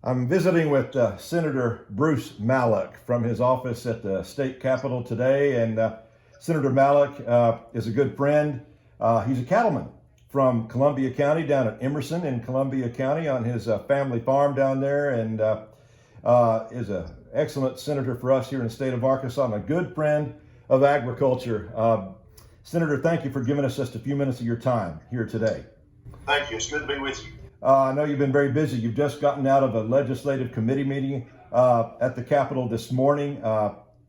I'm visiting with Senator Bruce Maloch from his office at the state capitol today. And Senator Maloch is a good friend. He's a cattleman from Columbia County down at Emerson in Columbia County on his family farm down there, and is an excellent senator for us here in the state of Arkansas and a good friend of agriculture. Senator, thank you for giving us just a few minutes of your time here today. Thank you. It's good to be with you. I know you've been very busy. You've just gotten out of a legislative committee meeting at the Capitol this morning.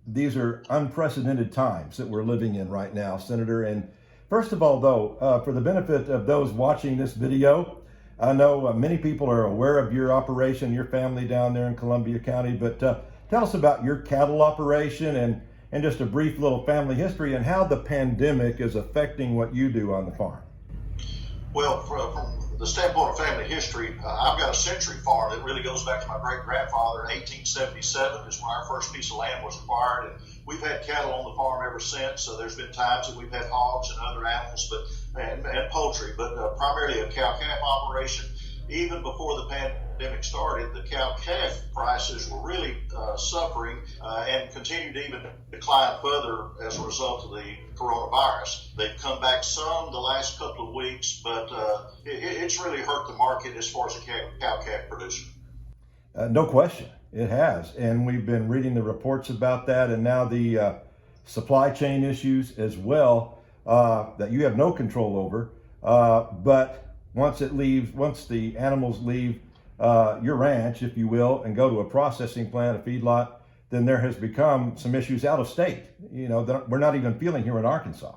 These are unprecedented times that we're living in right now, Senator. And first of all, though, for the benefit of those watching this video, I know many people are aware of your operation, your family down there in Columbia County, but tell us about your cattle operation and just a brief little family history and how the pandemic is affecting what you do on the farm. Well, from the standpoint of family history, I've got a century farm that really goes back to my great-grandfather. 1877 is when our first piece of land was acquired, and we've had cattle on the farm ever since. So there's been times that we've had hogs and other animals, and poultry, but primarily a cow-calf operation. Even before the pandemic started, the cow-calf prices were really suffering and continued to even decline further as a result of the coronavirus. They've come back some the last couple of weeks, but it's really hurt the market as far as a cow-calf producer. No question, it has. And we've been reading the reports about that, and now the supply chain issues as well that you have no control over. But once the animals leave your ranch, if you will, and go to a processing plant, a feedlot, then there has become some issues out of state, that we're not even feeling here in Arkansas.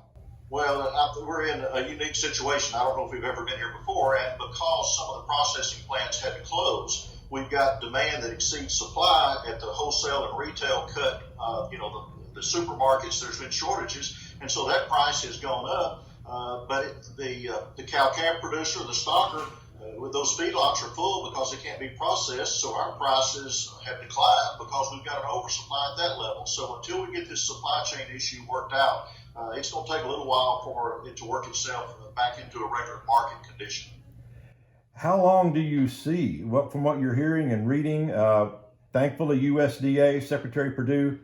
Well, we're in a unique situation. I don't know if we've ever been here before, and because some of the processing plants had to close, we've got demand that exceeds supply at the wholesale and retail cut. The supermarkets, there's been shortages, and so that price has gone up. But the cow-calf producer, the stocker, with those feedlots are full because they can't be processed, so our prices have declined because we've got an oversupply at that level. So until we get this supply chain issue worked out, it's going to take a little while for it to work itself back into a regular market condition. How long do you see, from what you're hearing and reading, thankfully USDA, Secretary Perdue,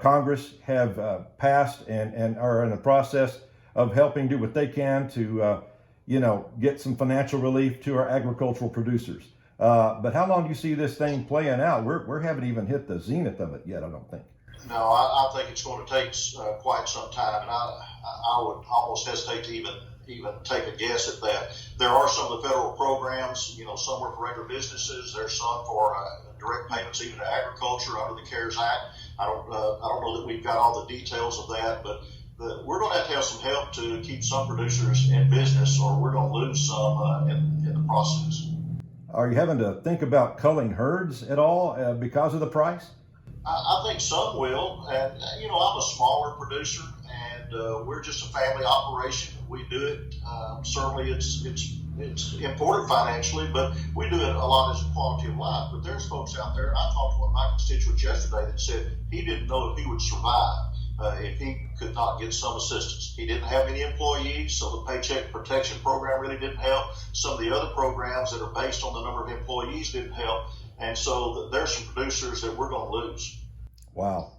Congress have passed and are in the process of helping do what they can to, get some financial relief to our agricultural producers. But how long do you see this thing playing out? We haven't even hit the zenith of it yet, I don't think. No, I think it's going to take quite some time, and I would almost hesitate to even take a guess at that. There are some of the federal programs, some are for regular businesses. There's some for direct payments even to agriculture under the CARES Act. I don't know that we've got all the details of that, but we're going to have some help to keep some producers in business, or we're going to lose some in the process. Are you having to think about culling herds at all because of the price? I think some will, and I'm a smaller producer, and we're just a family operation. We do it. Certainly, it's important financially, but we do it a lot as a quality of life. But there's folks out there. I talked to one of my constituents yesterday that said he didn't know if he would survive if he could not get some assistance. He didn't have any employees, so the Paycheck Protection Program really didn't help. Some of the other programs that are based on the number of employees didn't help. And so there's some producers that we're going to lose. Wow.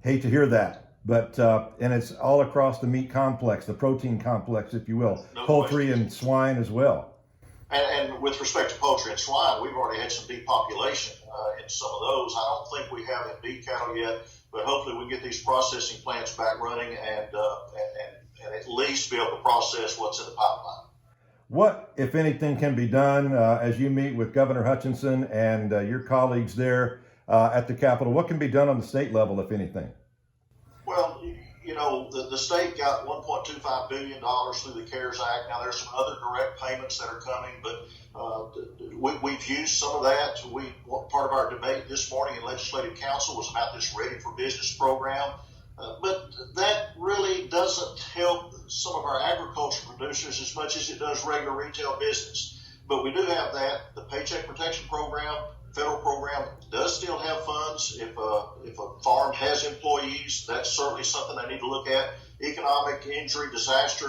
Hate to hear that. But, and it's all across the meat complex, the protein complex, if you will, no poultry question. And swine as well. And with respect to poultry and swine, we've already had some depopulation in some of those. I don't think we have in beef cattle yet, but hopefully we can get these processing plants back running and at least be able to process what's in the pipeline. What, if anything, can be done as you meet with Governor Hutchinson and your colleagues there at the Capitol? What can be done on the state level, if anything? Well, the state got $1.25 billion through the CARES Act. Now, there's some other direct payments that are coming, but we've used some of that. Part of our debate this morning in Legislative Council was about this Ready for Business program. But that really doesn't help some of our agriculture producers as much as it does regular retail business. But we do have that. The Paycheck Protection Program, federal program, does still have funds. If a farm has employees, that's certainly something they need to look at. Economic injury disaster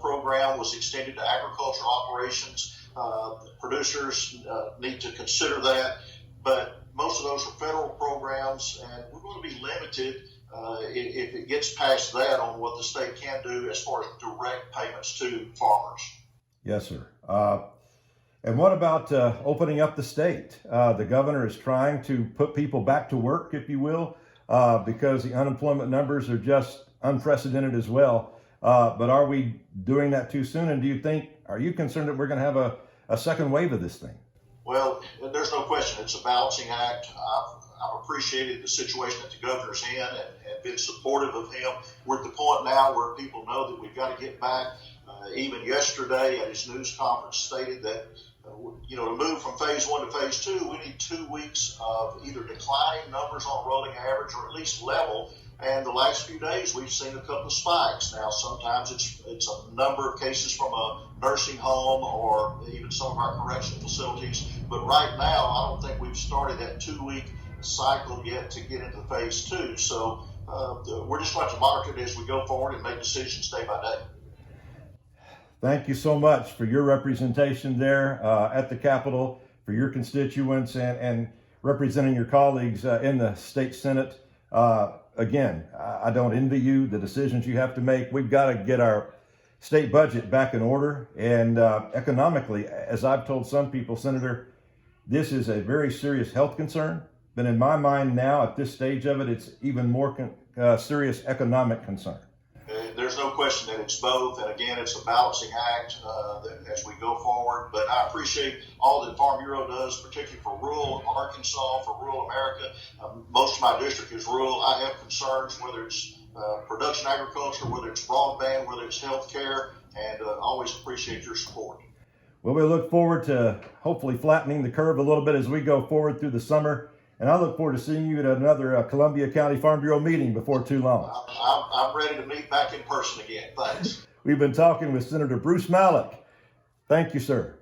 program was extended to agricultural operations. Producers need to consider that. but most of those are federal programs, and we're going to be limited if it gets past that on what the state can do as far as direct payments to farmers. Yes, sir. And what about opening up the state? The governor is trying to put people back to work, if you will, because the unemployment numbers are just unprecedented as well. But are we doing that too soon? And are you concerned that we're going to have a second wave of this thing? Well, there's no question. It's a balancing act. I've appreciated the situation that the governor's in and been supportive of him. We're at the point now where people know that we've got to get back. Even yesterday at his news conference stated that, to move from phase 1 to phase 2, we need 2 weeks of either declining numbers on rolling average or at least level. And the last few days, we've seen a couple of spikes. Now, sometimes it's a number of cases from a nursing home or even some of our correctional facilities. But right now, I don't think we've started that 2-week cycle yet to get into phase 2. So we're just going to have to monitor it as we go forward and make decisions day by day. Thank you so much for your representation there at the Capitol, for your constituents and representing your colleagues in the state Senate. Again, I don't envy you, the decisions you have to make. We've got to get our state budget back in order. And economically, as I've told some people, Senator, this is a very serious health concern. But in my mind now, at this stage of it, it's even more serious economic concern. There's no question that it's both, and again, it's a balancing act as we go forward. But I appreciate all that Farm Bureau does, particularly for rural Arkansas, for rural America. Most of my district is rural. I have concerns, whether it's production agriculture, whether it's broadband, whether it's health care, and always appreciate your support. Well, we look forward to hopefully flattening the curve a little bit as we go forward through the summer. And I look forward to seeing you at another Columbia County Farm Bureau meeting before too long. I'm ready to meet back in person again. Thanks. We've been talking with Senator Bruce Maloch. Thank you, sir.